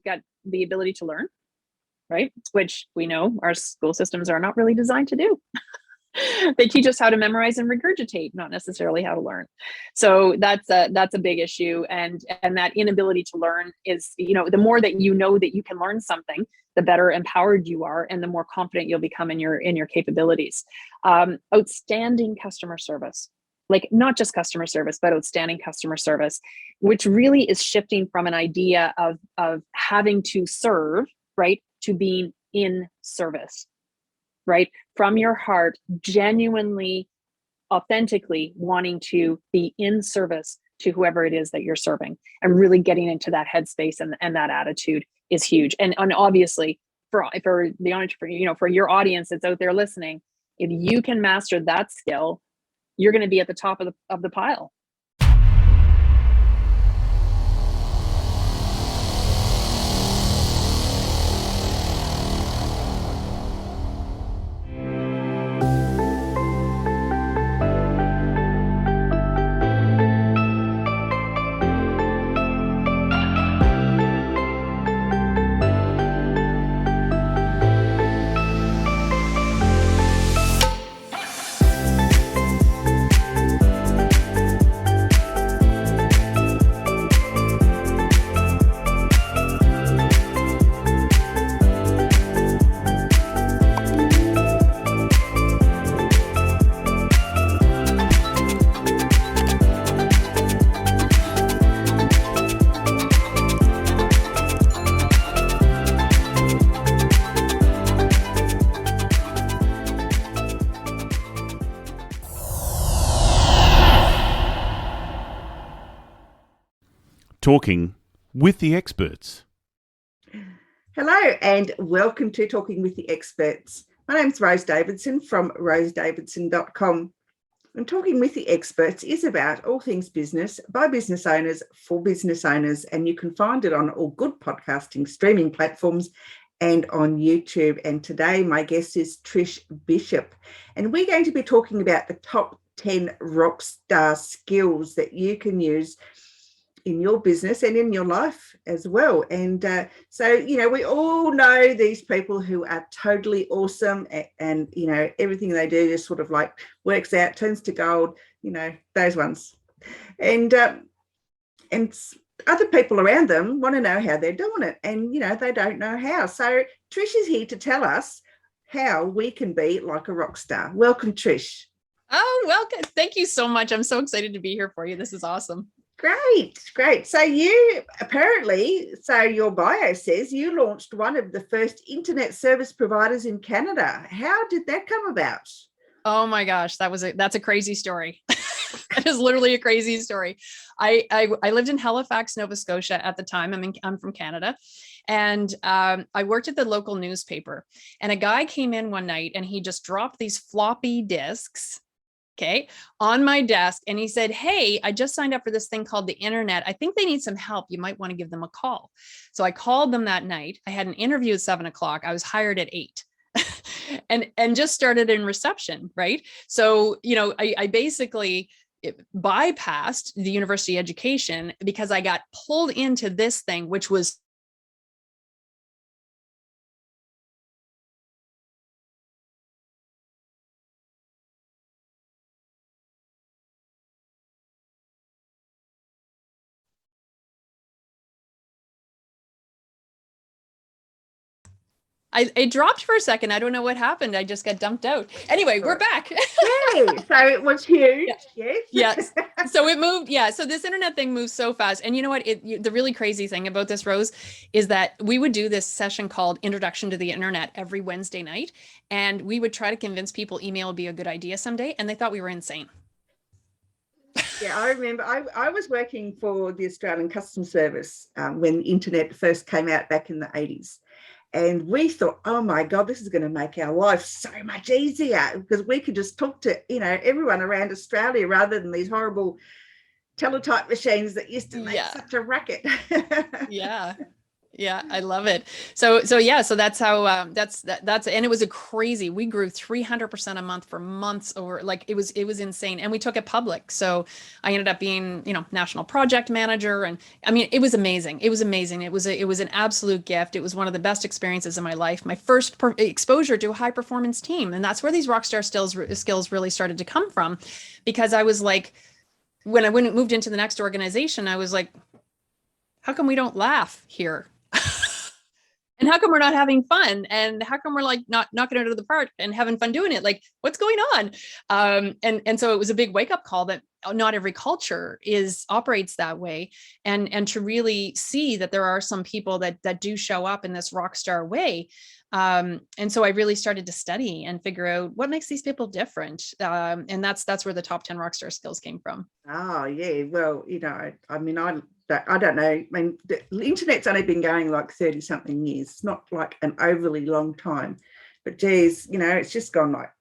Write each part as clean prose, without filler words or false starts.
got the ability to learn, right? Which we know our school systems are not really designed to do. They teach us how to memorize and regurgitate, not necessarily how to learn. So that's a big issue. And that inability to learn is, the more that you know that you can learn something, the better empowered you are, and the more confident you'll become in your capabilities. Outstanding customer service, like not just customer service, but outstanding customer service, which really is shifting from an idea of having to serve, right, to being in service. Right? From your heart, genuinely, authentically wanting to be in service to whoever it is that you're serving, and really getting into that headspace and that attitude is huge. And obviously for the entrepreneur, for your audience that's out there listening, if you can master that skill, you're going to be at the top of the pile. Talking with the experts. Hello and welcome to Talking with the Experts. My name's Rose Davidson from rosedavidson.com. And Talking with the Experts is about all things business by business owners for business owners, and you can find it on all good podcasting streaming platforms and on YouTube. And today my guest is Trish Bishop, and we're going to be talking about the top 10 rock star skills that you can use in your business and in your life as well. And so, we all know these people who are totally awesome and, everything they do just sort of like works out, turns to gold, those ones. And other people around them want to know how they're doing it. And, they don't know how. So Trish is here to tell us how we can be like a rock star. Welcome, Trish. Oh, welcome. Thank you so much. I'm so excited to be here for you. This is awesome. Great. So your bio says you launched one of the first internet service providers in Canada. How did that come about? Oh my gosh, that's a crazy story. That is literally a crazy story. I lived in Halifax, Nova Scotia at the time. I'm from Canada. And I worked at the local newspaper, and a guy came in one night and he just dropped these floppy disks, on my desk. And he said, "Hey, I just signed up for this thing called the internet. I think they need some help. You might want to give them a call." So I called them that night. I had an interview at 7:00. I was hired at 8 and just started in reception. Right. So, I basically bypassed the university education because I got pulled into this thing, which was I dropped for a second. I don't know what happened. I just got dumped out. Anyway, we're back. Yay. So it was huge. Yeah. Yes. So it moved. Yeah. So this internet thing moves so fast. And you know what? The really crazy thing about this, Rose, is that we would do this session called Introduction to the Internet every Wednesday night. And we would try to convince people email would be a good idea someday. And they thought we were insane. Yeah, I remember I was working for the Australian Customs Service when the internet first came out back in the 80s. And we thought, oh my God, this is going to make our life so much easier because we could just talk to, everyone around Australia rather than these horrible teletype machines that used to make such a racket. Yeah. Yeah, I love it. So yeah, so that's how that's and it was a crazy. We grew 300% a month for months over, like it was insane. And we took it public. So I ended up being, national project manager, and I mean, it was amazing. It was amazing. It was an absolute gift. It was one of the best experiences of my life. My first exposure to a high performance team, and that's where these rockstar skills really started to come from, because I was like, when I moved into the next organization, I was like, how come we don't laugh here? And how come we're not having fun? And how come we're like not knocking it out of the park and having fun doing it? Like, what's going on? And so it was a big wake up call that not every culture operates that way. And to really see that there are some people that do show up in this rock star way. And so I really started to study and figure out what makes these people different. And that's where the top 10 rockstar skills came from. Oh, yeah. Well, I mean, I don't know. I mean, the internet's only been going like 30 something years. It's not like an overly long time, but geez, it's just gone like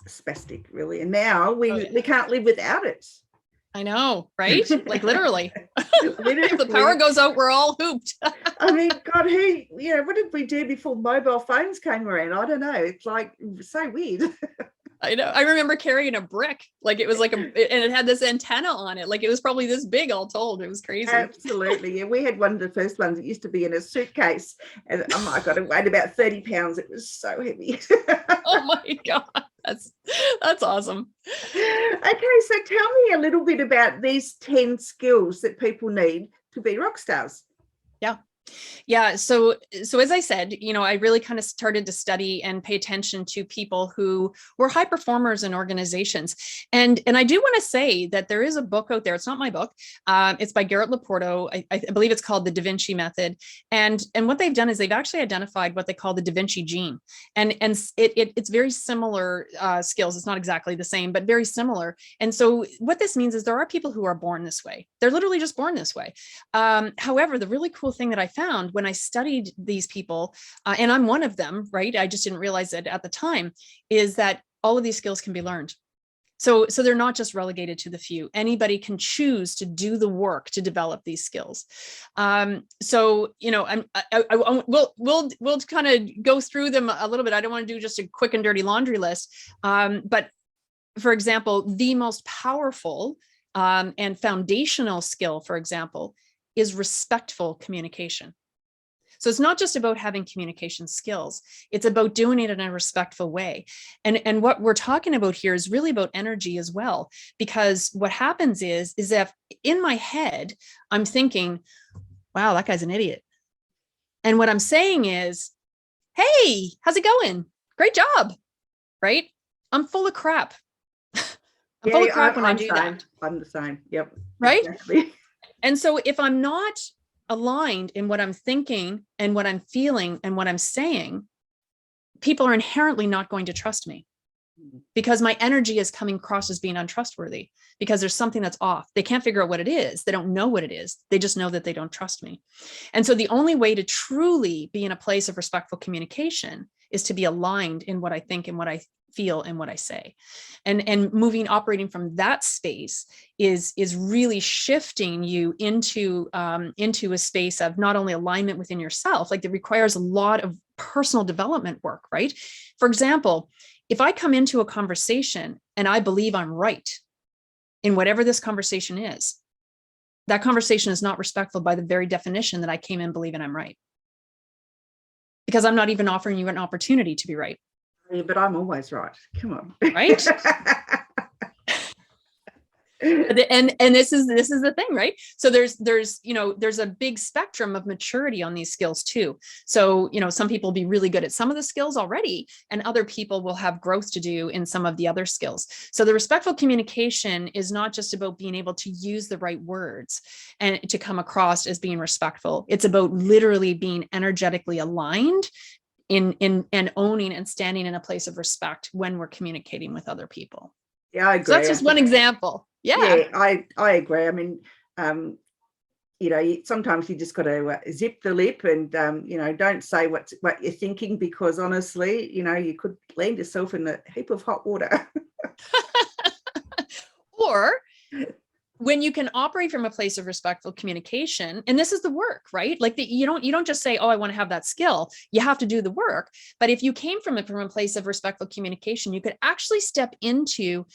spastic, really. And now we can't live without it. I know, right? Like literally. Literally. If the power goes out, we're all hooped. I mean, God, what did we do before mobile phones came around? I don't know. It's like so weird. I know. I remember carrying a brick, like it was like and it had this antenna on it. Like it was probably this big, all told. It was crazy. Absolutely. Yeah, we had one of the first ones. It used to be in a suitcase, and oh my God, it weighed about 30 pounds. It was so heavy. Oh my God. That's awesome. Okay, so tell me a little bit about these 10 skills that people need to be rock stars. Yeah. So as I said, I really kind of started to study and pay attention to people who were high performers in organizations. And I do want to say that there is a book out there. It's not my book. It's by Garrett Laporto. I believe it's called The Da Vinci Method. And what they've done is they've actually identified what they call the Da Vinci gene. And it's very similar skills. It's not exactly the same, but very similar. And so what this means is there are people who are born this way. They're literally just born this way. However, the really cool thing that I found when I studied these people, and I'm one of them, right? I just didn't realize it at the time, is that all of these skills can be learned. So they're not just relegated to the few. Anybody can choose to do the work to develop these skills. We'll kind of go through them a little bit. I don't want to do just a quick and dirty laundry list. But for example, the most powerful and foundational skill, for example, is respectful communication. So it's not just about having communication skills. It's about doing it in a respectful way. And what we're talking about here is really about energy as well, because what happens is if in my head, I'm thinking, wow, that guy's an idiot. And what I'm saying is, hey, how's it going? Great job. Right? I'm full of crap. I'm full of crap when I do that. I'm the same. Yep. Right? Exactly. And so if I'm not aligned in what I'm thinking and what I'm feeling and what I'm saying, people are inherently not going to trust me, because my energy is coming across as being untrustworthy, because there's something that's off. They can't figure out what it is. They don't know what it is. They just know that they don't trust me. And so the only way to truly be in a place of respectful communication is to be aligned in what I think and what I feel and what I say. And operating from that space is really shifting you into a space of not only alignment within yourself, like it requires a lot of personal development work, right? For example, if I come into a conversation and I believe I'm right in whatever this conversation is, that conversation is not respectful by the very definition that I came in believing I'm right, because I'm not even offering you an opportunity to be right. Yeah, but I'm always right. Come on. Right? And this is the thing, right? So there's a big spectrum of maturity on these skills too. So, some people will be really good at some of the skills already, and other people will have growth to do in some of the other skills. So the respectful communication is not just about being able to use the right words and to come across as being respectful. It's about literally being energetically aligned in and owning and standing in a place of respect when we're communicating with other people. Yeah, I agree. So that's just one example. Yeah, I agree. I mean, sometimes you just got to zip the lip and don't say what you're thinking, because honestly, you could land yourself in a heap of hot water. Or when you can operate from a place of respectful communication, and this is the work, right? Like you don't just say, oh, I want to have that skill. You have to do the work. But if you came from a place of respectful communication, you could actually step into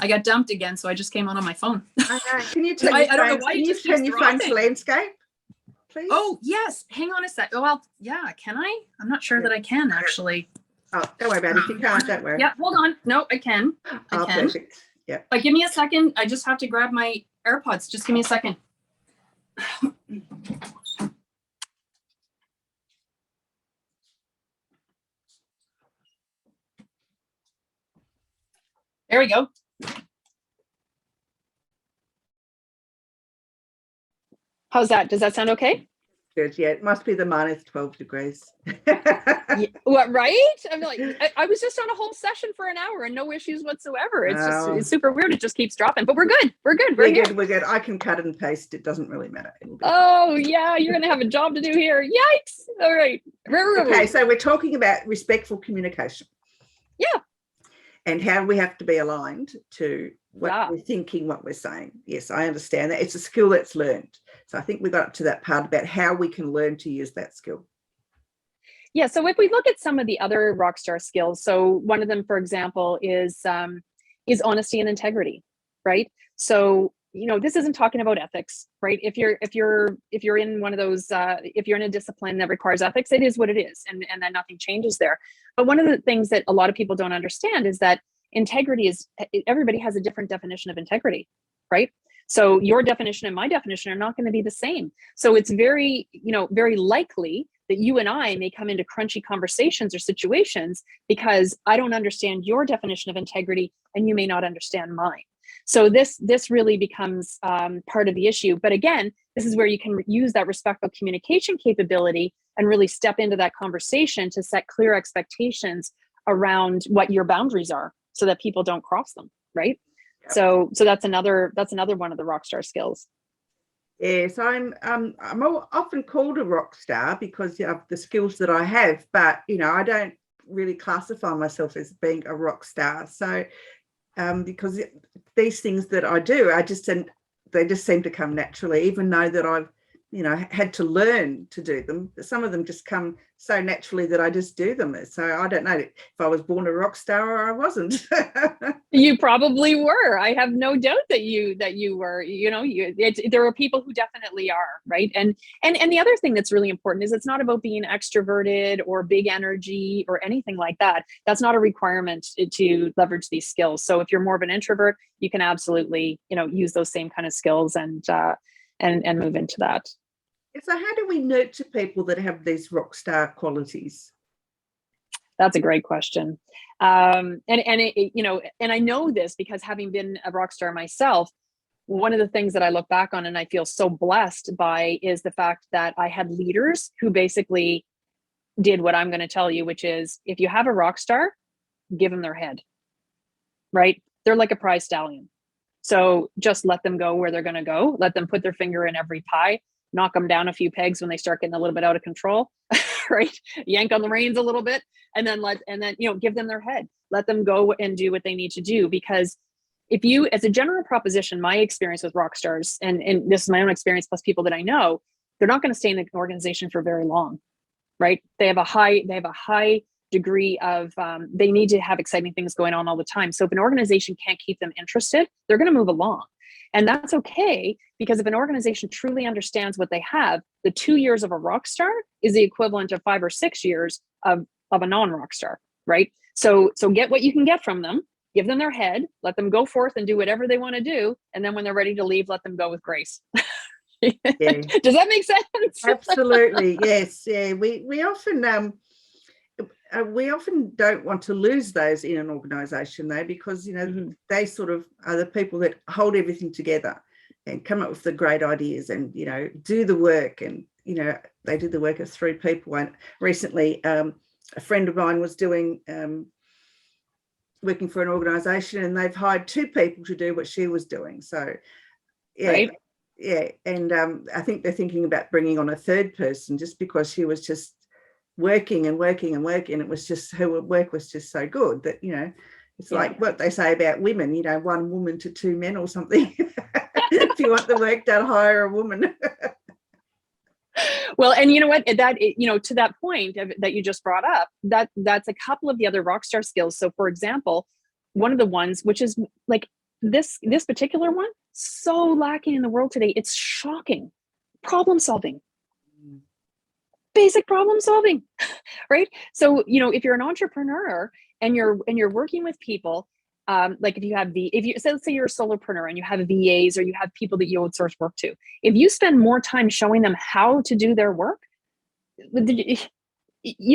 I got dumped again, so I just came on my phone. I know. Can you turn your phone to landscape, please? Oh, yes. Hang on a sec. Oh, well, yeah. Can I? I'm not sure that I can actually. Oh, don't worry about it. If you can't, don't worry. Yeah, hold on. No, I can. I can. Perfect. Yeah. But give me a second. I just have to grab my AirPods. Just give me a second. There we go. How's that? Does that sound okay? Good. Yeah, it must be the minus 12 degrees. Yeah, what, right? I'm like, I was just on a whole session for an hour and no issues whatsoever. It's just, it's super weird. It just keeps dropping, but we're good. We're good. We're good. We're good. I can cut and paste. It doesn't really matter. Oh yeah, you're gonna have a job to do here. Yikes! All right. Okay, so we're talking about respectful communication. Yeah. And how we have to be aligned to what we're thinking, what we're saying. Yes, I understand that. It's a skill that's learned. So I think we got up to that part about how we can learn to use that skill. Yeah, so if we look at some of the other rockstar skills, so one of them, for example, is honesty and integrity, right? So, you know, this isn't talking about ethics, right? If you're in one of those, if you're in a discipline that requires ethics, it is what it is, and then nothing changes there. But one of the things that a lot of people don't understand is that integrity is, everybody has a different definition of integrity, right? So your definition and my definition are not going to be the same. So it's very, very likely that you and I may come into crunchy conversations or situations because I don't understand your definition of integrity and you may not understand mine. So this really becomes part of the issue. But again, this is where you can use that respectful communication capability and really step into that conversation to set clear expectations around what your boundaries are so that people don't cross them, right? Yep. So that's another one of the rockstar skills. Yes, I'm often called a rock star because of the skills that I have, but I don't really classify myself as being a rock star. So because these things that I do, they just seem to come naturally, even though that I've had to learn to do them. Some of them just come so naturally that I just do them. So I don't know if I was born a rock star or I wasn't. You probably were. I have no doubt that you were. There are people who definitely are, right? And the other thing that's really important is it's not about being extroverted or big energy or anything like that. That's not a requirement to leverage these skills. So if you're more of an introvert, you can absolutely use those same kind of skills and move into that. So how do we nurture people that have these rock star qualities? That's a great question. And I know this because having been a rock star myself, one of the things that I look back on and I feel so blessed by is the fact that I had leaders who basically did what I'm going to tell you, which is if you have a rock star, give them their head, right? They're like a prize stallion. So just let them go where they're going to go. Let them put their finger in every pie, knock them down a few pegs when they start getting a little bit out of control, right? Yank on the reins a little bit and then give them their head. Let them go and do what they need to do, because if you, as a general proposition, my experience with rock stars, and this is my own experience plus people that I know, they're not going to stay in the organization for very long, right? They have a high degree of, they need to have exciting things going on all the time. So if an organization can't keep them interested, they're going to move along. And that's okay, because if an organization truly understands what they have, the 2 years of a rock star is the equivalent of 5 or 6 years of a non-rock star, right? So get what you can get from them, give them their head, let them go forth and do whatever they want to do. And then when they're ready to leave, let them go with grace. Yeah. Does that make sense? Absolutely. Yes. Yeah. We often don't want to lose those in an organization, though, because, they sort of are the people that hold everything together and come up with the great ideas and, do the work. And, they do the work of 3 people. And recently, a friend of mine was doing working for an organization, and they've hired 2 people to do what she was doing. So, yeah. Right. Yeah. And I think they're thinking about bringing on a 3rd person, just because she was just working and working and working. It was just, her work was just so good that, it's like what they say about women, 1 woman to 2 men or something. If you want the work done, hire a woman. Well, and you know what, that, to that point that you just brought up, that's a couple of the other rock star skills. So for example, one of the ones, which is like this particular one, so lacking in the world today, it's shocking. Problem solving. Basic problem solving, right? So, if you're an entrepreneur and you're working with people, like let's say you're a solopreneur and you have VAs or you have people that you outsource work to, if you spend more time showing them how to do their work, you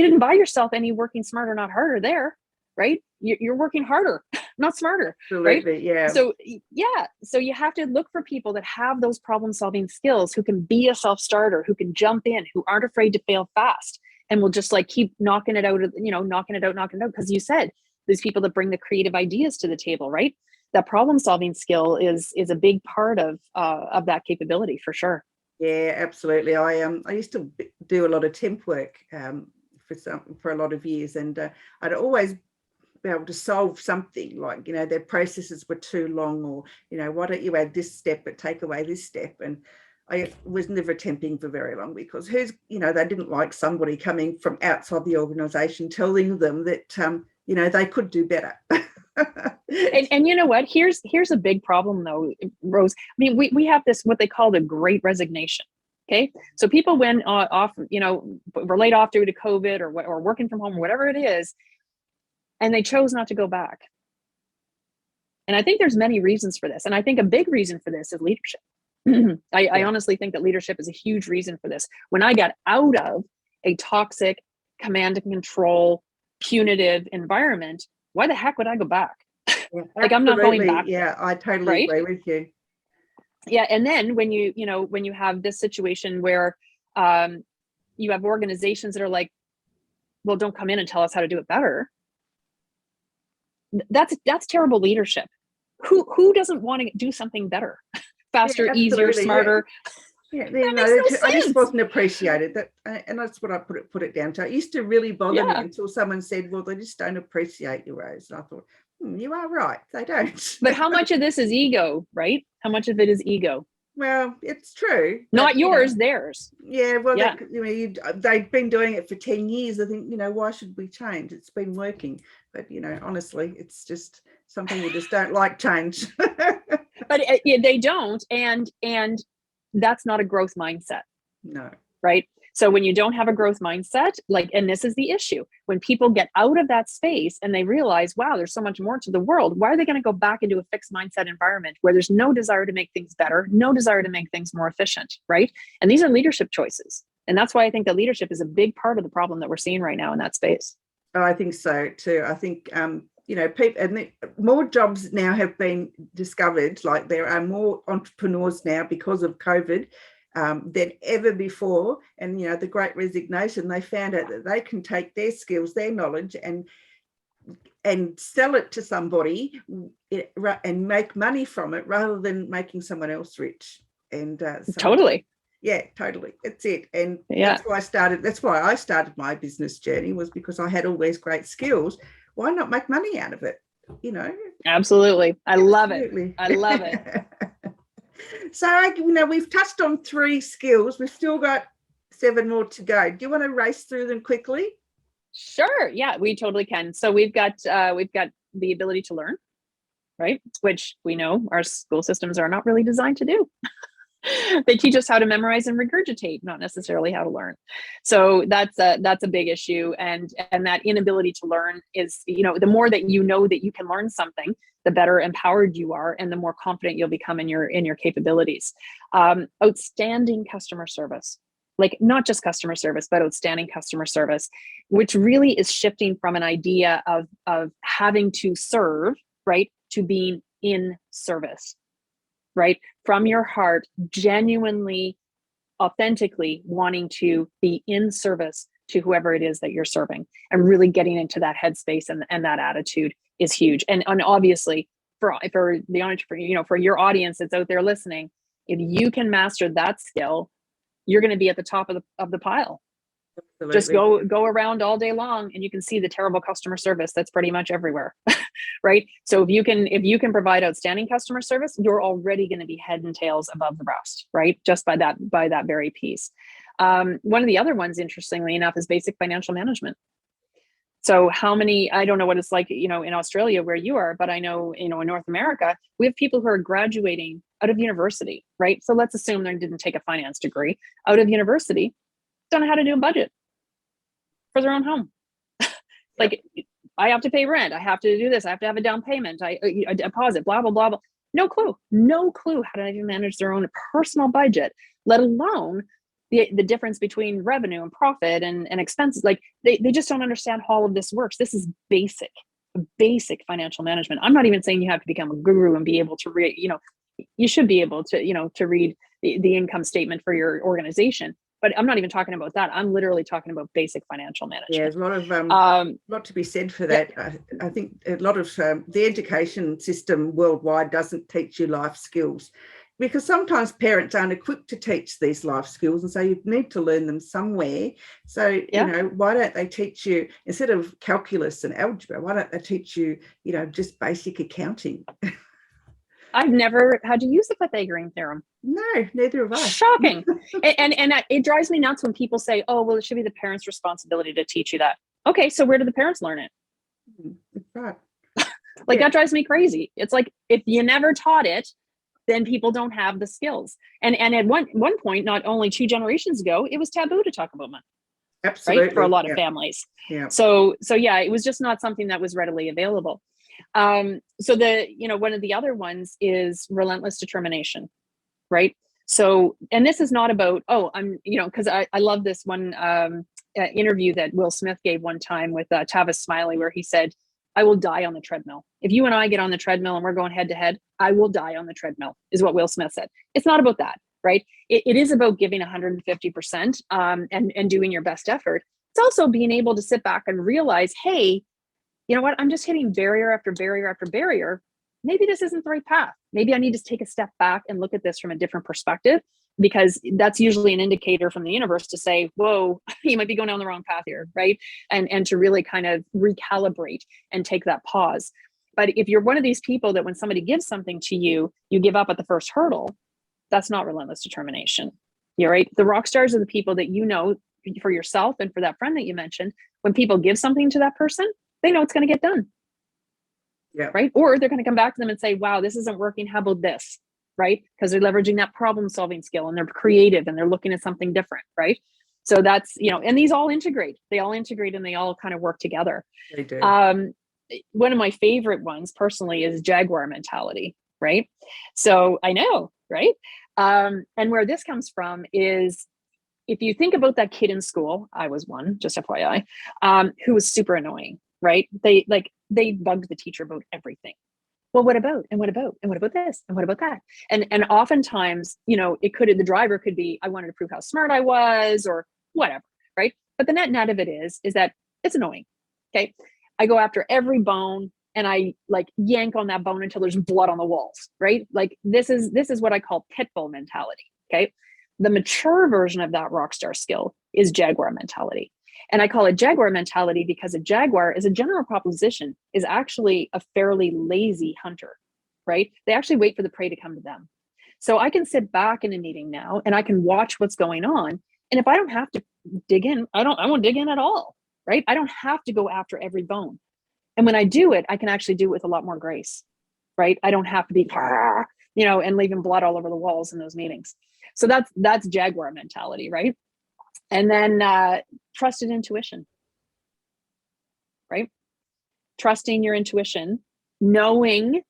didn't buy yourself any working smarter, not harder there, right? You're working harder, not smarter. Absolutely, right? yeah. So you have to look for people that have those problem solving skills, who can be a self-starter, who can jump in, who aren't afraid to fail fast, and will just like keep knocking it out. Because you said these people that bring the creative ideas to the table, right? That problem solving skill is a big part of that capability, for sure. Yeah, absolutely. I used to do a lot of temp work for a lot of years, and I'd always be able to solve something like, their processes were too long, or, why don't you add this step but take away this step? And I was never temping for very long, because they didn't like somebody coming from outside the organization telling them that, they could do better. And you know what, here's a big problem though, Rose. I mean, we have this, what they call the Great Resignation. Okay, so people went off, were laid off due to COVID or working from home or whatever it is, and they chose not to go back. And I think there's many reasons for this. And I think a big reason for this is leadership. I honestly think that leadership is a huge reason for this. When I got out of a toxic command and control, punitive environment, why the heck would I go back? Yeah, like, I'm not going back. Yeah, I totally agree with you. Yeah. And then when you have this situation where you have organizations that are like, well, don't come in and tell us how to do it better. That's terrible leadership. Who doesn't want to do something better, faster, easier, smarter? Yeah, I just wasn't appreciated. And that's what I put it down to. It used to really bother me until someone said, well, they just don't appreciate you, Rose. And I thought, you are right, they don't. But how much of this is ego, right? How much of it is ego? Well, it's true. Not yours, theirs. Yeah, well, they've been doing it for 10 years. I think, why should we change? It's been working. But, honestly, it's just something we just don't like change. But they don't. And that's not a growth mindset. No. Right? So when you don't have a growth mindset, and this is the issue, when people get out of that space and they realize, wow, there's so much more to the world, why are they going to go back into a fixed mindset environment where there's no desire to make things better, no desire to make things more efficient, right? And these are leadership choices. And that's why I think that leadership is a big part of the problem that we're seeing right now in that space. Oh, I think so too. I think, people, and more jobs now have been discovered, like there are more entrepreneurs now because of COVID than ever before. And, the Great Resignation, they found out that they can take their skills, their knowledge and sell it to somebody and make money from it rather than making someone else rich. And totally. Yeah, totally. That's it. And that's why I started my business journey, was because I had all these great skills. Why not make money out of it? Absolutely. I love it. Absolutely. I love it. So, we've touched on 3 skills. We've still got 7 more to go. Do you want to race through them quickly? Sure. Yeah, we totally can. So we've got the ability to learn, right? Which we know our school systems are not really designed to do. They teach us how to memorize and regurgitate, not necessarily how to learn. So that's a big issue. And that inability to learn is, the more that you know that you can learn something, the better empowered you are and the more confident you'll become in your capabilities. Outstanding customer service. Like not just customer service, but outstanding customer service, which really is shifting from an idea of having to serve, right, to being in service, right? From your heart, genuinely, authentically wanting to be in service to whoever it is that you're serving, and really getting into that headspace and that attitude is huge. And obviously for the entrepreneur, for your audience that's out there listening, if you can master that skill, you're going to be at the top of the pile. Absolutely. Just go around all day long and you can see the terrible customer service that's pretty much everywhere. Right? So if you can provide outstanding customer service, you're already going to be head and tails above the rest, right? Just by that very piece. One of the other ones, interestingly enough, is basic financial management. So I don't know what it's like, in Australia where you are, but I know, in North America, we have people who are graduating out of university, right? So let's assume they didn't take a finance degree out of university, don't know how to do a budget for their own home. Like, I have to pay rent. I have to do this. I have to have a down payment. A deposit, blah, blah, blah, blah. No clue how to even manage their own personal budget, let alone the difference between revenue and profit and expenses. Like they just don't understand how all of this works. This is basic financial management. I'm not even saying you have to become a guru and be able to read, you should be able to, to read the income statement for your organization. But I'm not even talking about that. I'm literally talking about basic financial management. Yeah, there's a lot to be said for that. Yeah. I think a lot of the education system worldwide doesn't teach you life skills, because sometimes parents aren't equipped to teach these life skills, and so you need to learn them somewhere. So, why don't they teach you, instead of calculus and algebra, why don't they teach you, just basic accounting? I've never had to use the Pythagorean theorem. No, neither have I. Shocking. and it drives me nuts when people say, oh, well, it should be the parents' responsibility to teach you that. Okay, so where do the parents learn it? Right. That drives me crazy. It's like, if you never taught it, then people don't have the skills. And at one point, not only 2 generations ago, it was taboo to talk about money. Absolutely. Right? For a lot of families. Yeah. So yeah, it was just not something that was readily available. So one of the other ones is relentless determination, right? So, and this is not about, because I love this one interview that Will Smith gave one time with Tavis Smiley, where he said, I will die on the treadmill. If you and I get on the treadmill and we're going head to head, I will die on the treadmill, is what Will Smith said. It's not about that, right? It is about giving 150% and doing your best effort. It's also being able to sit back and realize, hey, you know what? I'm just hitting barrier after barrier after barrier. Maybe this isn't the right path. Maybe I need to take a step back and look at this from a different perspective, because that's usually an indicator from the universe to say, whoa, you might be going down the wrong path here, right? And to really kind of recalibrate and take that pause. But if you're one of these people that when somebody gives something to you, you give up at the first hurdle, that's not relentless determination. You're right. The rock stars are the people that for yourself and for that friend that you mentioned, when people give something to that person, they know it's going to get done. Yeah. Right. Or they're going to come back to them and say, wow, this isn't working. How about this? Right. Because they're leveraging that problem solving skill and they're creative and they're looking at something different. Right. So that's, and these all integrate. They all integrate and they all kind of work together. They do. One of my favorite ones personally is Jaguar mentality. Right. So I know. Right. And where this comes from is, if you think about that kid in school, I was one, just FYI, who was super annoying. Right. They bugged the teacher about everything. Well, what about, and what about, and what about this, and what about that? And oftentimes, the driver could be, I wanted to prove how smart I was or whatever. Right. But the net of it is that it's annoying. Okay. I go after every bone and I yank on that bone until there's blood on the walls. Right. This is what I call pit bull mentality. Okay. The mature version of that rock star skill is Jaguar mentality. And I call it jaguar mentality because a jaguar, as a general proposition, is actually a fairly lazy hunter, right? They actually wait for the prey to come to them. So I can sit back in a meeting now and I can watch what's going on. And if I don't have to dig in, I won't dig in at all, right? I don't have to go after every bone. And when I do it, I can actually do it with a lot more grace, right? I don't have to be, and leaving blood all over the walls in those meetings. So that's jaguar mentality, right? And then trusted intuition, right? Trusting your intuition, knowing,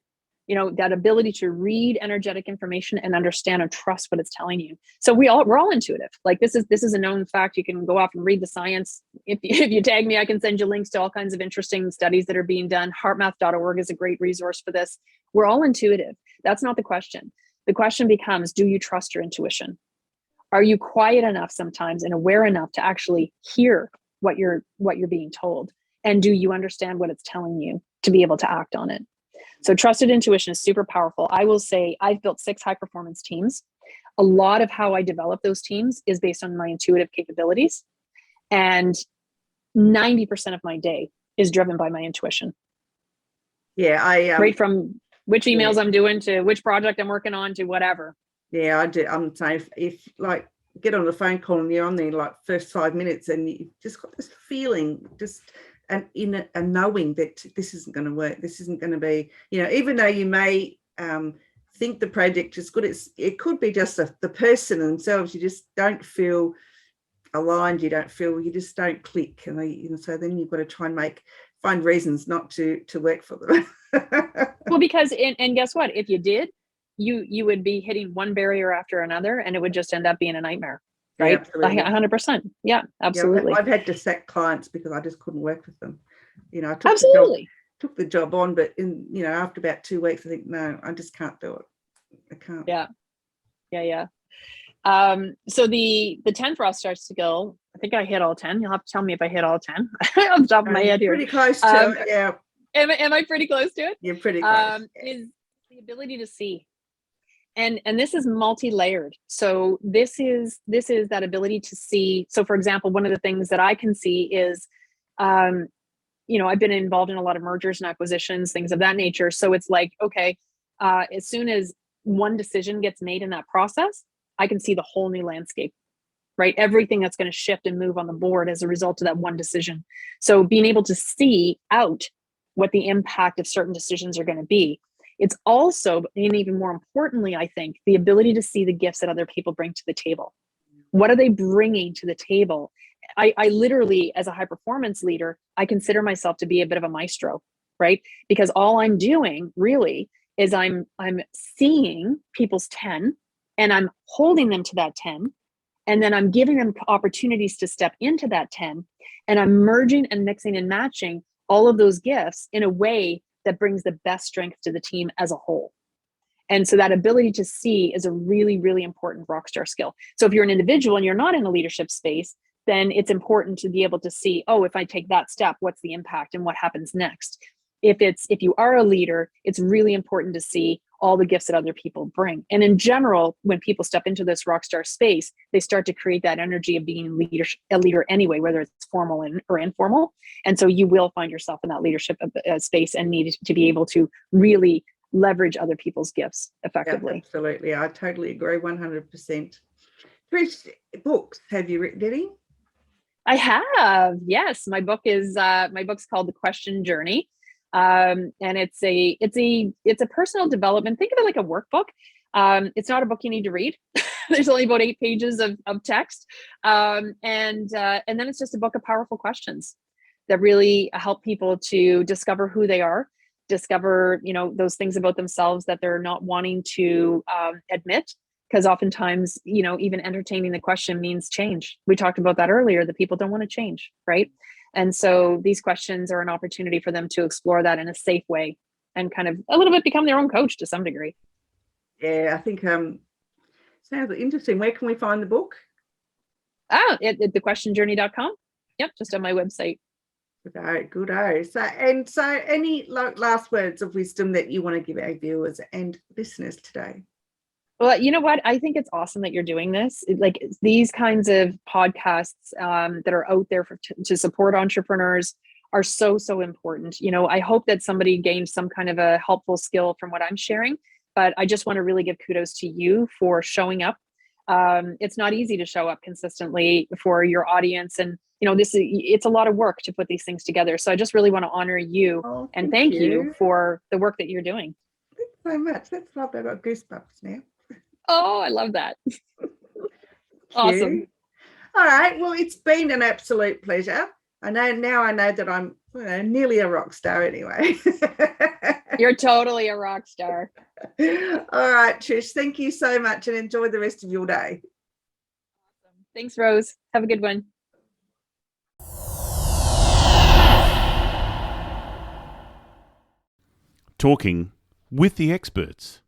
that ability to read energetic information and understand and trust what it's telling you. So we're all intuitive. Like this is a known fact. You can go off and read the science. If you tag me, I can send you links to all kinds of interesting studies that are being done. Heartmath.org is a great resource for this. We're all intuitive. That's not the question. The question becomes, do you trust your intuition? Are you quiet enough sometimes and aware enough to actually hear what you're being told? And do you understand what it's telling you to be able to act on it? So trusted intuition is super powerful. I will say I've built 6 high performance teams. A lot of how I develop those teams is based on my intuitive capabilities. And 90% of my day is driven by my intuition. Yeah, right from which emails I'm doing to which project I'm working on to whatever. Yeah, I do. I'm saying if like get on a phone call and you're on there like first 5 minutes and you just got this feeling, and knowing that this isn't going to work, this isn't going to be, even though you may think the project is good, it could be just the person themselves. You just don't feel aligned. You just don't click, and so then you've got to try and find reasons not to work for them. Well, because and guess what? If you did, you would be hitting one barrier after another, and it would just end up being a nightmare. Right? Yeah, 100%. Yeah, absolutely. Yeah, I've had to sack clients because I just couldn't work with them. I took the job on, but after about 2 weeks, I think, no, I just can't do it. I can't. Yeah. So the 10 rockstar skill, I think I hit all 10. You'll have to tell me if I hit all 10 off the top of my head here. Pretty close to it, yeah. Am I pretty close to it? You're pretty close. Is the ability to see. And this is multi-layered. So this is that ability to see. So for example, one of the things that I can see is, I've been involved in a lot of mergers and acquisitions, things of that nature. So it's like, okay, as soon as one decision gets made in that process, I can see the whole new landscape, right? Everything that's going to shift and move on the board as a result of that one decision. So being able to see out what the impact of certain decisions are going to be. It's also, and even more importantly, I think, the ability to see the gifts that other people bring to the table. What are they bringing to the table? I literally, as a high performance leader, I consider myself to be a bit of a maestro, right? Because all I'm doing really is I'm seeing people's 10 and I'm holding them to that 10. And then I'm giving them opportunities to step into that 10. And I'm merging and mixing and matching all of those gifts in a way that brings the best strength to the team as a whole. And so that ability to see is a really, really important rockstar skill. So if you're an individual and you're not in a leadership space, then it's important to be able to see, oh, if I take that step, what's the impact and what happens next? If you are a leader, it's really important to see all the gifts that other people bring. And in general, when people step into this rockstar space, they start to create that energy of being a leader anyway, whether it's formal or informal. And so you will find yourself in that leadership space and need to be able to really leverage other people's gifts effectively. Yeah, absolutely. I totally agree 100%. Trish, books, have you written any? I have, yes. My book's called The Question Journey. And it's a personal development. Think of it like a workbook. It's not a book you need to read. There's only about 8 pages of text. And then it's just a book of powerful questions that really help people to discover who they are, discover, those things about themselves that they're not wanting to admit. Because oftentimes, even entertaining the question means change. We talked about that earlier, that people don't want to change, right? And so these questions are an opportunity for them to explore that in a safe way and kind of a little bit become their own coach to some degree. Yeah, I think sounds interesting. Where can we find the book? At thequestionjourney.com. Yep, just on my website. Good. So any last words of wisdom that you want to give our viewers and listeners today? Well, you know what? I think it's awesome that you're doing this. Like these kinds of podcasts that are out there to support entrepreneurs are so, so important. I hope that somebody gains some kind of a helpful skill from what I'm sharing, but I just want to really give kudos to you for showing up. It's not easy to show up consistently for your audience. And, it's a lot of work to put these things together. So I just really want to honor you Oh, and thank you for the work that you're doing. Thanks so much. That's lovely. I've got goosebumps now. Oh, I love that. Awesome. All right. Well, it's been an absolute pleasure. I know that I'm nearly a rock star anyway. You're totally a rock star. All right, Trish, thank you so much and enjoy the rest of your day. Thanks, Rose. Have a good one. Talking with the experts.